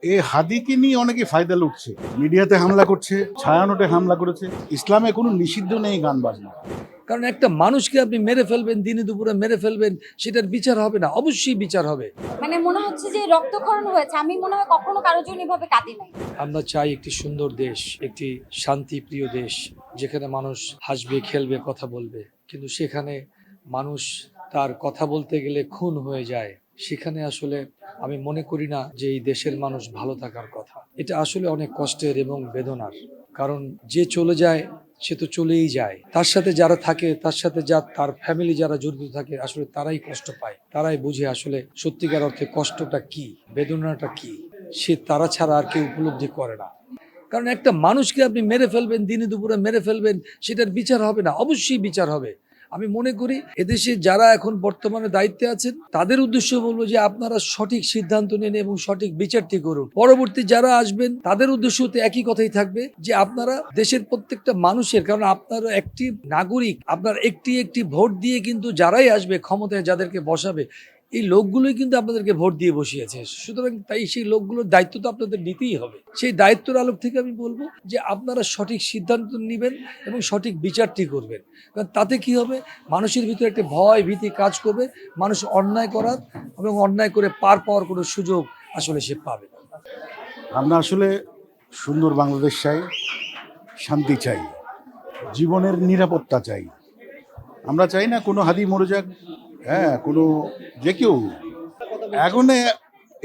এই হাদিকে নিয়ে অনেকে ফায়দা লুটছে, মিডিয়াতে হামলা করছে, ছায়ানোটে হামলা করেছে। ইসলামে কোনো নিষিদ্ধ নেই গান বাজনা। কারণ একটা মানুষকে আপনি মেরে ফেলবেন, দিনে দুপুরে মেরে ফেলবেন, সেটার বিচার হবে না? অবশ্যই বিচার হবে। মানে মনে হচ্ছে যে রক্তক্ষরণ হয়েছে। আমি মনে হয় কখনো কারোর জন্য এভাবে কাঁদি নাই। আমরা চাই একটি সুন্দর দেশ, একটি শান্তিপ্রিয় দেশ, যেখানে মানুষ হাসবে, খেলবে, কথা বলবে। কিন্তু সেখানে মানুষ তার কথা বলতে গেলে খুন হয়ে যায়। সেখানে আসলে আমি মনে করি না যে এই দেশের মানুষ ভালো থাকার কথা। এটা আসলে অনেক কষ্টের এবং বেদনার। কারণ যে চলে যায় সে তো চলেই যায়, তার সাথে যারা থাকে, তার সাথে তার ফ্যামিলি যারা জড়িত থাকে, আসলে তারাই কষ্ট পায়, তারাই বুঝে আসলে সত্যিকার অর্থে কষ্টটা কি, বেদনাটা কি, সে তারা ছাড়া আর কেউ উপলব্ধি করে না। কারণ একটা মানুষকে আপনি মেরে ফেলবেন, দিনে দুপুরে মেরে ফেলবেন, সেটার বিচার হবে না? অবশ্যই বিচার হবে। আমি মনে করি এদেশে যারা এখন বর্তমানে দায়িত্বে আছেন তাদের উদ্দেশ্য বলবো যে আপনারা সঠিক সিদ্ধান্ত নিন এবং সঠিক বিচারটি করুন। পরবর্তী যারা আসবেন তাদের উদ্দেশ্য তো একই কথাই থাকবে যে আপনারা দেশের প্রত্যেকটা মানুষের, কারণ আপনারা একটি নাগরিক, আপনার একটি একটি ভোট দিয়ে কিন্তু যারাই আসবে ক্ষমতায়, যাদেরকে বসাবে, এই লোকগুলোই কিন্তু আপনাদেরকে ভোট দিয়ে বসিয়েছে। সুতরাং তাই সেই লোকগুলোর দায়িত্ব তো আপনাদের নিতেই হবে। সেই দায়িত্বের আলোক থেকে আমি বলবো যে আপনারা সঠিক সিদ্ধান্ত নেবেন এবং সঠিক বিচারটি করবেন। কারণ তাতে কি হবে, মানুষের ভিতরে একটা ভয় ভীতি কাজ করবে, মানুষ অন্যায় করার এবং অন্যায় করে পার পাওয়ার কোনো সুযোগ আসলে সে পাবে না। আমরা আসলে সুন্দর বাংলাদেশ চাই, শান্তি চাই, জীবনের নিরাপত্তা চাই। আমরা চাই না কোনো হাদি মরে যাক, কোনো যে কেউ। এখন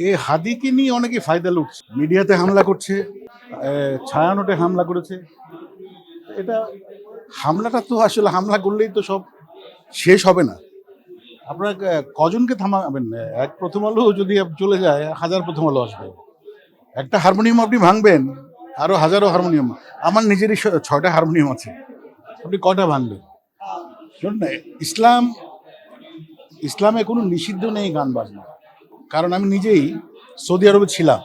এই হাদিকে নিয়ে অনেকে ফায়দা লুটছে, মিডিয়াতে হামলা করছে, ছায়ানোটে হামলা করেছে। এটা হামলাটা তো আসলে হামলা করলেই তো সব শেষ হবে না। আপনার কজনকে থামাবেন? এক প্রথম আলো যদি চলে যায়, হাজার প্রথম আলো আসবে। একটা হারমোনিয়াম আপনি ভাঙবেন, আরো হাজারো হারমোনিয়াম। আমার নিজেরই 6টা হারমোনিয়াম আছে, আপনি কয়টা ভাঙবেন? শুনুন না, ইসলামে কোনো নিষিদ্ধ নেই গান বাজনা। কারণ আমি নিজেই সৌদি আরবে ছিলাম।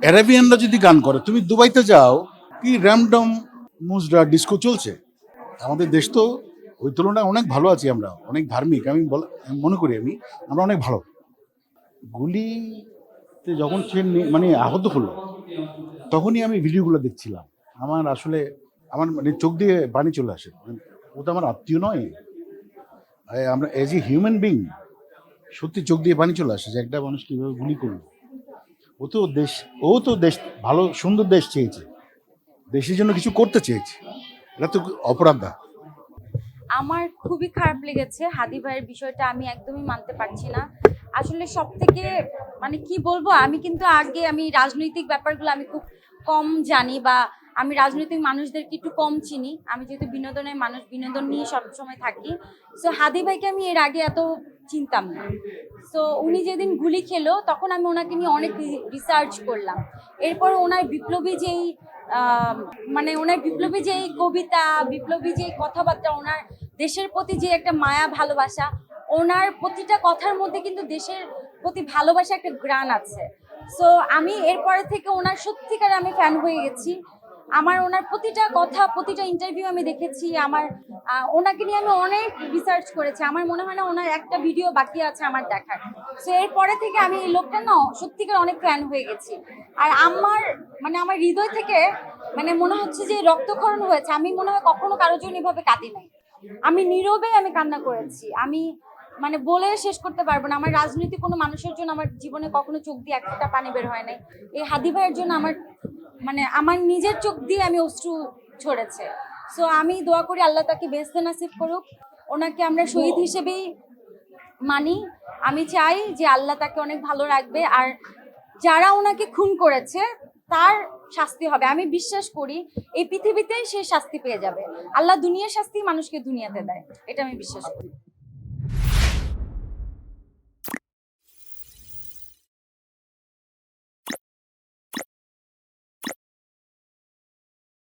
অ্যারাবিয়ানরা যদি গান করে, তুমি দুবাইতে যাও, কি র্যামডম মুজরা ডিস্কো চলছে। আমাদের দেশ তো ওই তুলনায় অনেক ভালো আছি, আমরা অনেক ধার্মিক। আমি মনে করি আমরা অনেক ভালো। গুলিতে যখন সে মানে আহত হলো, তখনই আমি ভিডিওগুলো দেখছিলাম। আমার মানে চোখ দিয়ে পানি চলে আসে। ও তো আমার আত্মীয় নয়। আমরা এজ এ হিউম্যান বিং সত্যি চোখ দিয়ে পানি চলে আসে যে একটা মানুষ কীভাবে গুলি করলো। ও তো দেশ ভালো সুন্দর দেশ চেয়েছে, দেশের জন্য কিছু করতে চেয়েছে। এটা তো অপরাধ না। আমার খুবই খারাপ লেগেছে হাদি ভাইয়ের বিষয়টা। আমি একদমই মানতে পারছি না। আসলে সব থেকে মানে কি বলবো, আমি রাজনৈতিক ব্যাপারগুলো আমি খুব কম জানি, বা আমি রাজনৈতিক মানুষদেরকে একটু কম চিনি। আমি যেহেতু বিনোদনের মানুষ, বিনোদন নিয়ে সবসময় থাকি। সো হাদি ভাইকে আমি এর আগে এত চিনতাম না। সো উনি যেদিন গুলি খেলো তখন আমি ওনাকে নিয়ে অনেক রিসার্চ করলাম। এরপর ওনার বিপ্লবী যেই কবিতা, বিপ্লবী যেই কথাবার্তা, ওনার দেশের প্রতি যে একটা মায়া ভালোবাসা, ওনার প্রতিটা কথার মধ্যে কিন্তু দেশের প্রতি ভালোবাসা একটা গ্রাণ আছে। সো আমি এরপরে থেকে ওনার সত্যিকার আমি ফ্যান হয়ে গেছি। আমার ওনার প্রতিটা কথা, প্রতিটা ইন্টারভিউ আমি দেখেছি। ওনাকে নিয়ে আমি অনেক রিসার্চ করেছি। আমার মনে হয় না ওনার একটা ভিডিও বাকি আছে আমার দেখার। সো এরপরে থেকে আমি এই লোকটা না সত্যিকার অনেক ফ্যান হয়ে গেছি। আর আমার হৃদয় থেকে মনে হচ্ছে যে রক্তক্ষরণ হয়েছে। আমি মনে হয় কখনো কারোর জন্য এভাবে কাঁদি নাই। আমি নীরবে কান্না করেছি। আমি বলে শেষ করতে পারবো না। আমার রাজনৈতিক কোনো মানুষের জন্য আমার জীবনে কখনো চোখ দিয়ে একটা পানি বের হয় নাই। এই হাদি ভাইয়ের জন্য আমার নিজের চোখ দিয়ে আমি অশ্রু ঝরেছে। সো আমি দোয়া করি আল্লাহ তাকে বেহেশতে নাসিব করুক। ওনাকে আমরা শহীদ হিসেবেই মানি। আমি চাই যে আল্লাহ তাকে অনেক ভালো রাখবে, আর যারা ওনাকে খুন করেছে তার শাস্তি হবে। আমি বিশ্বাস করি এই পৃথিবীতেই সে শাস্তি পেয়ে যাবে। আল্লাহ দুনিয়ার শাস্তি মানুষকে দুনিয়াতে দেয়, এটা আমি বিশ্বাস করি।